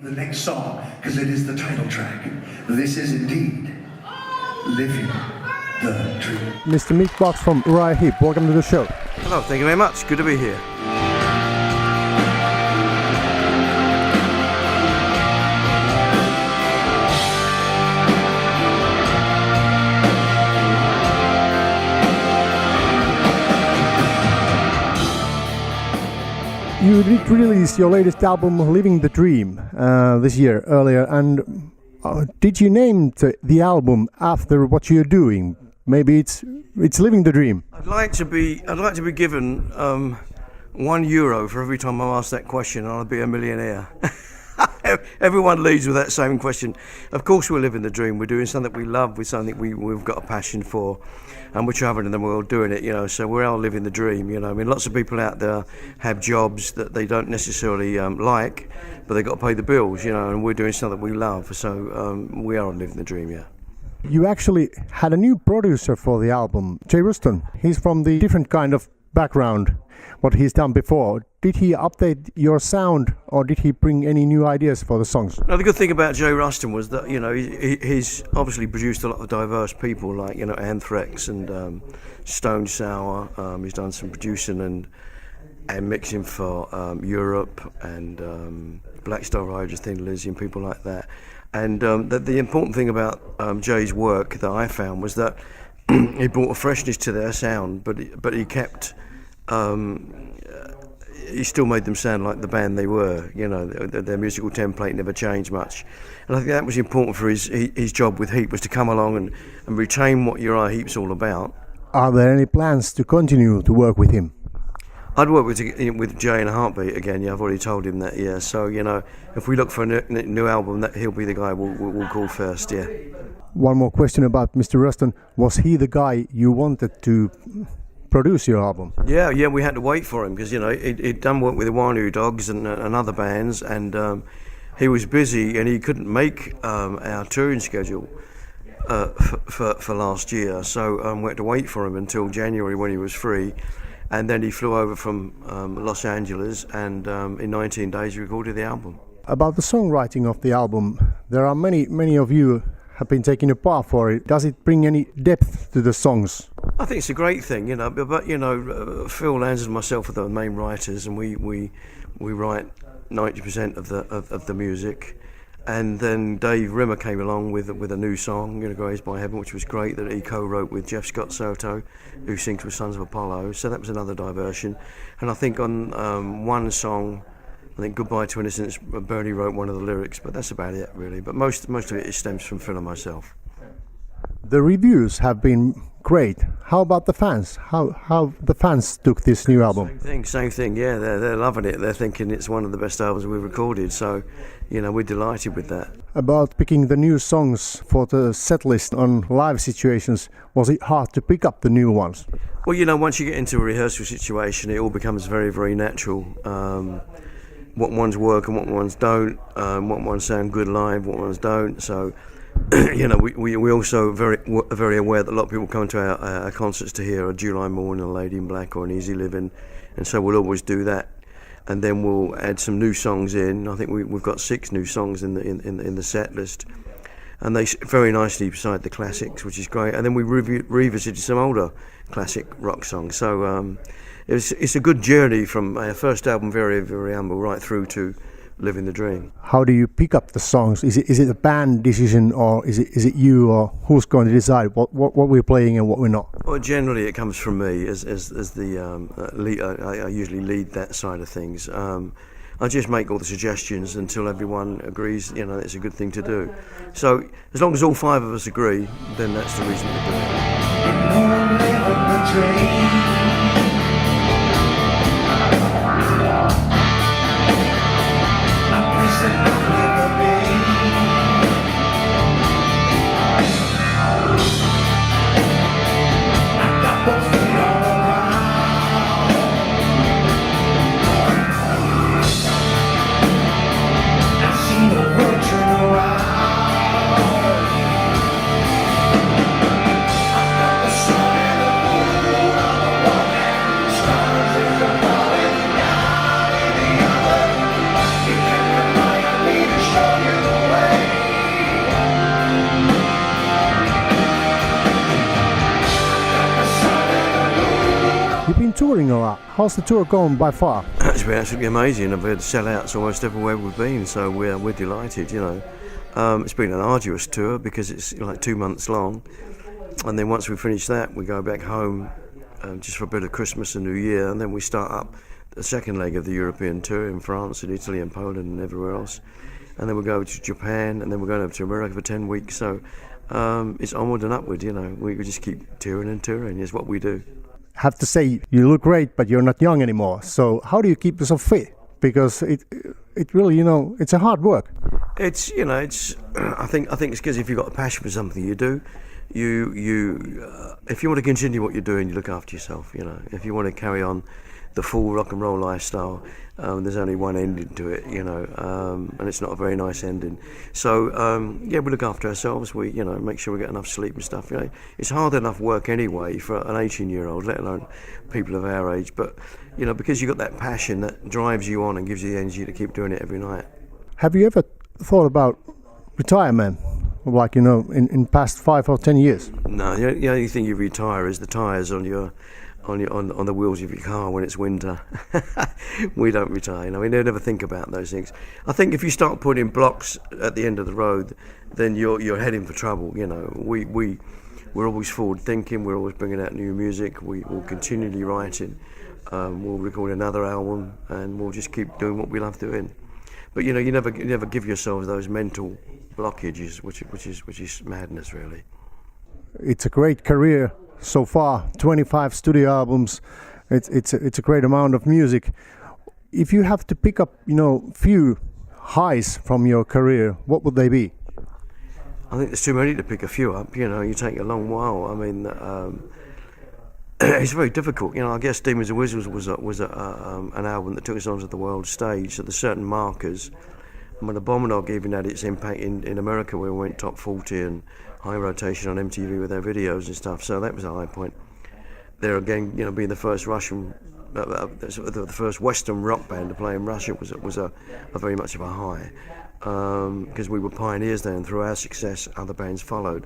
The next song, because it is the title track. This is indeed Living the Dream. Mr. Mick from Uriah Heep, welcome to the show. Hello, thank you very much. Good to be here. You did release your latest album, Living the Dream, this year earlier, and did you name the album after what you're doing? Maybe it's Living the Dream. I'd like to be given €1 for every time I ask that question, and I'll be a millionaire. Everyone leads with that same question. Of course, we're living the dream. We're doing something we love, with something we've got a passion for, and we're traveling in the world doing it. So we're all living the dream. I mean, lots of people out there have jobs that they don't necessarily like, but they've got to pay the bills. And we're doing something we love. So we are living the dream. Yeah. You actually had a new producer for the album, Jay Ruston. He's from the different kind of background what he's done before. Did he update your sound, or did he bring any new ideas for the songs? No, the good thing about Jay Ruston was that he's obviously produced a lot of diverse people, like Anthrax and Stone Sour. He's done some producing and mixing for Europe and Black Star Riders, Thin Lizzy, and people like that. And the important thing about Jay's work that I found was that he brought a freshness to their sound, but he kept. He still made them sound like the band they were. Their musical template never changed much, and I think that was important for his job with Heep, was to come along and retain what Uriah Heep's all about. Are there any plans to continue to work with him? I'd work with Jay in a heartbeat again. Yeah, I've already told him that. Yeah, so if we look for a new album, that he'll be the guy we'll call first. Yeah. One more question about Mr. Ruston. Was he the guy you wanted to produce your album? Yeah, we had to wait for him because he'd done work with the Wanu Dogs and other bands, and he was busy and he couldn't make our touring schedule for last year. So we had to wait for him until January when he was free, and then he flew over from Los Angeles, and in 19 days he recorded the album. About the songwriting of the album, there are many of you have been taking a part for it. Does it bring any depth to the songs? I think it's a great thing, but Phil Lands and myself are the main writers, and we write 90% of the music. And then Dave Rimmer came along with a new song, Grace by Heaven, which was great, that he co-wrote with Jeff Scott Soto, who sings with Sons of Apollo. So that was another diversion. And I think on one song, I think Goodbye to Innocence, Bernie wrote one of the lyrics, but that's about it really. But most of it stems from Phil and myself. The reviews have been great. How about the fans? How the fans took this new album? Same thing. Yeah, they're loving it. They're thinking it's one of the best albums we've recorded. So, we're delighted with that. About picking the new songs for the Setlist on live situations, was it hard to pick up the new ones? Well, once you get into a rehearsal situation, it all becomes very, very natural. What ones work and what ones don't. What ones sound good live, what ones don't. So. We also very aware that a lot of people come to our concerts to hear a July Morning, a Lady in Black, or an Easy Living, and so we'll always do that, and then we'll add some new songs in. I think we've got 6 new songs in the set list, and they very nicely beside the classics, which is great. And then we revisited some older classic rock songs. So it's a good journey from our first album, Very Very Humble, right through to Living the Dream. How do you pick up the songs? Is it a band decision, or is it you, or who's going to decide what we're playing and what we're not? Well, generally it comes from me as the lead. I usually lead that side of things. I just make all the suggestions until everyone agrees. It's a good thing to do. So as long as all 5 of us agree, then that's the reason to do it. touring a lot. How's the tour going by far? It's been absolutely amazing. I've had sellouts almost everywhere we've been, so we're delighted, you know. It's been an arduous tour because it's like 2 months long, and then once we finish that, we go back home just for a bit of Christmas and New Year, and then we start up the second leg of the European tour in France and Italy and Poland and everywhere else, and then we'll go to Japan, and then we're going over to America for 10 weeks. So it's onward and upward, you know. We just keep touring and touring. It's what we do. Have to say, you look great, but you're not young anymore. So how do you keep yourself fit? Because it really, you know, it's a hard work. It's, you know, it's. I think it's because if you've got a passion for something you do, if you want to continue what you're doing, you look after yourself. You know, if you want to carry on the full rock and roll lifestyle, there's only one ending to it, you know, and it's not a very nice ending. So yeah, we look after ourselves. We, you know, make sure we get enough sleep and stuff. You know, it's hard enough work anyway for an 18-year-old, let alone people of our age. But you know, because you've got that passion that drives you on and gives you the energy to keep doing it every night. Have you ever thought about retirement, like, you know, in past 5 or 10 years? No, the only thing you retire is the tyres on the wheels of your car when it's winter. We don't retire, you know. We never think about those things. I think if you start putting blocks at the end of the road, then you're heading for trouble. You know, we're always forward thinking. We're always bringing out new music. We'll continually writing. We'll record another album, and we'll just keep doing what we love doing. But you know, you never give yourself those mental blockages, which is madness, really. It's a great career so far. 25 studio albums. It's a great amount of music. If you have to pick up, you know, few highs from your career, what would they be? I think there's too many to pick a few up. You know, you take a long while. I mean, it's very difficult. You know, I guess Demons and Wizards was an album that took us onto the world stage. So there's certain markers. I mean, Abominog even had its impact in America, where we went top 40 and high rotation on MTV with their videos and stuff. So that was a high point. There again, you know, being the first Russian, the first Western rock band to play in Russia was a very much of a high, because we were pioneers there, and through our success, other bands followed.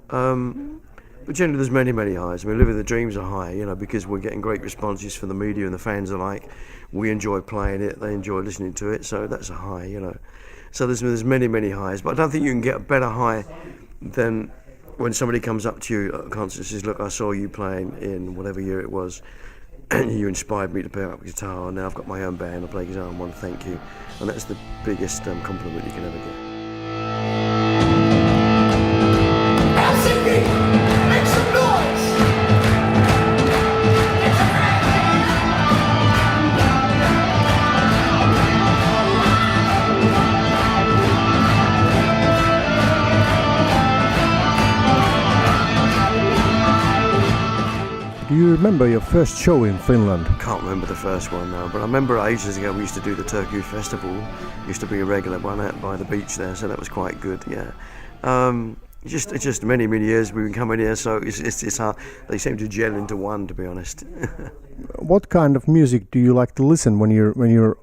But generally, there's many highs. I mean, Living the Dreams are high, you know, because we're getting great responses from the media and the fans alike. We enjoy playing it; they enjoy listening to it. So that's a high, you know. So there's many highs, but I don't think you can get a better high than when somebody comes up to you at a concert and says, "Look, I saw you playing in whatever year it was, and you inspired me to pick up guitar. And now I've got my own band. I play guitar and want to thank you." And that's the biggest compliment you can ever get. Helsinki, make some noise! Do you remember your first show in Finland? Can't remember the first one now, but I remember ages ago we used to do the Turku Festival. Used to be a regular one out by the beach there, so that was quite good. Yeah, it's just many years we've been coming here, so it's hard. They seem to gel into one, to be honest. What kind of music do you like to listen when you're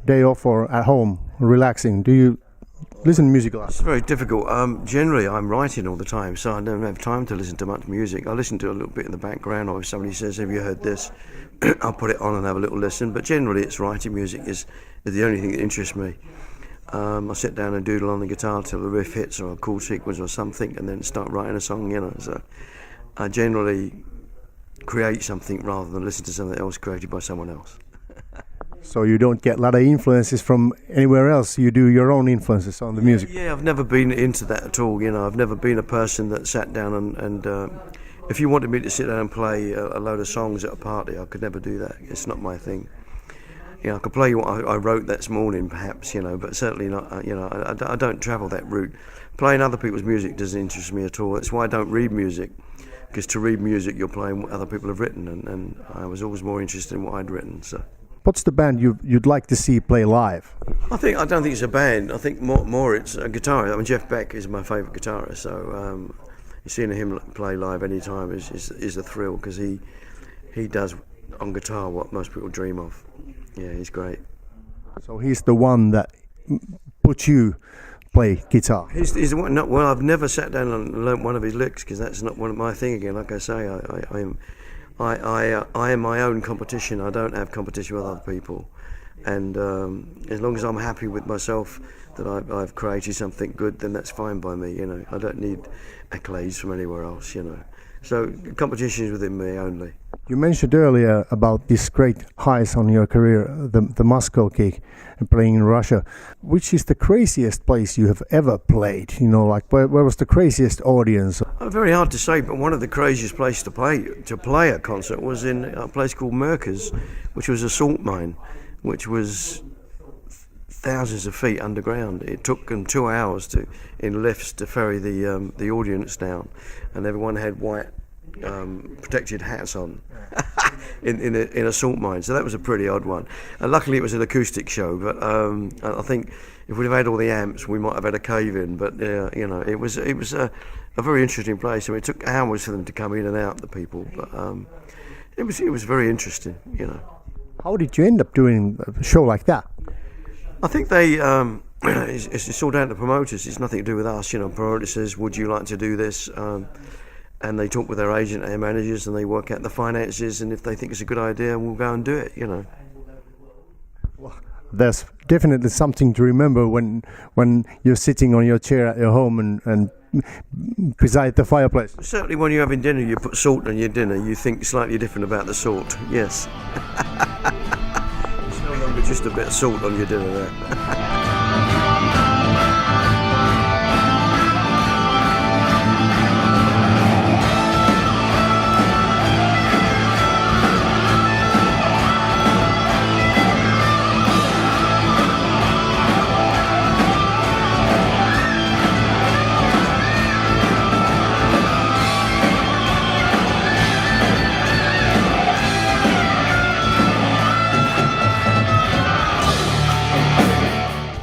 day off or at home relaxing? Do you listen to music a lot? It's very difficult. Generally, I'm writing all the time, so I don't have time to listen to much music. I listen to a little bit in the background, or if somebody says, "Have you heard this?" I'll put it on and have a little listen. But generally, it's writing music is the only thing that interests me. I sit down and doodle on the guitar till the riff hits, or a cool sequence or something, and then start writing a song. You know, so I generally create something rather than listen to something else created by someone else. So you don't get a lot of influences from anywhere else. You do your own influences on the music. Yeah, I've never been into that at all. You know, I've never been a person that sat down and if you wanted me to sit down and play a load of songs at a party, I could never do that. It's not my thing. You know, I could play you what I wrote that morning, perhaps. You know, but certainly not. You know, I don't travel that route. Playing other people's music doesn't interest me at all. That's why I don't read music, because to read music, you're playing what other people have written, and I was always more interested in what I'd written. So. What's the band you'd like to see play live? I don't think it's a band. I think more it's a guitarist. I mean, Jeff Beck is my favourite guitarist, so seeing him play live any time is a thrill, because he does on guitar what most people dream of. Yeah, he's great. So he's the one that puts you play guitar. He's the one. Well, I've never sat down and learnt one of his licks, because that's not one of my thing. Again, like I say, I am my own competition. I don't have competition with other people, and as long as I'm happy with myself that I've created something good, then that's fine by me. You know, I don't need accolades from anywhere else. You know, so competition is within me only. You mentioned earlier about these great highs on your career, the Moscow gig and playing in Russia. Which is the craziest place you have ever played? You know, like where was the craziest audience? Very hard to say, but one of the craziest places to play a concert was in a place called Merkers, which was a salt mine, which was thousands of feet underground. It took them 2 hours in lifts to ferry the audience down, and everyone had white protected hats on in a salt mine. So that was a pretty odd one. And luckily it was an acoustic show, but I think if we'd have had all the amps, we might have had a cave in. But you know, it was a very interesting place. I mean, it took hours for them to come in and out, the people, but it was very interesting. You know. How did you end up doing a show like that? I think they it's all down to promoters. It's nothing to do with us. You know, promoter says, "Would you like to do this?" And they talk with their agent and their managers, and they work out the finances. And if they think it's a good idea, we'll go and do it. You know. Well, there's definitely something to remember when you're sitting on your chair at your home and beside the fireplace. Certainly, when you're having dinner, you put salt on your dinner. You think slightly different about the salt. Yes. It's no longer just a bit of salt on your dinner there.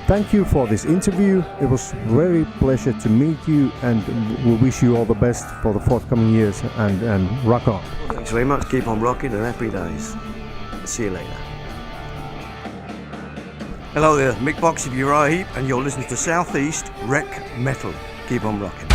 Thank you for this interview. It was very pleasure to meet you, and we wish you all the best for the forthcoming years, and rock on. Thanks very much. Keep on rocking and happy days. See you later. Hello there, Mick Box of Uriah Heep, and you're listening to Southeast Rec Metal. Keep on rocking.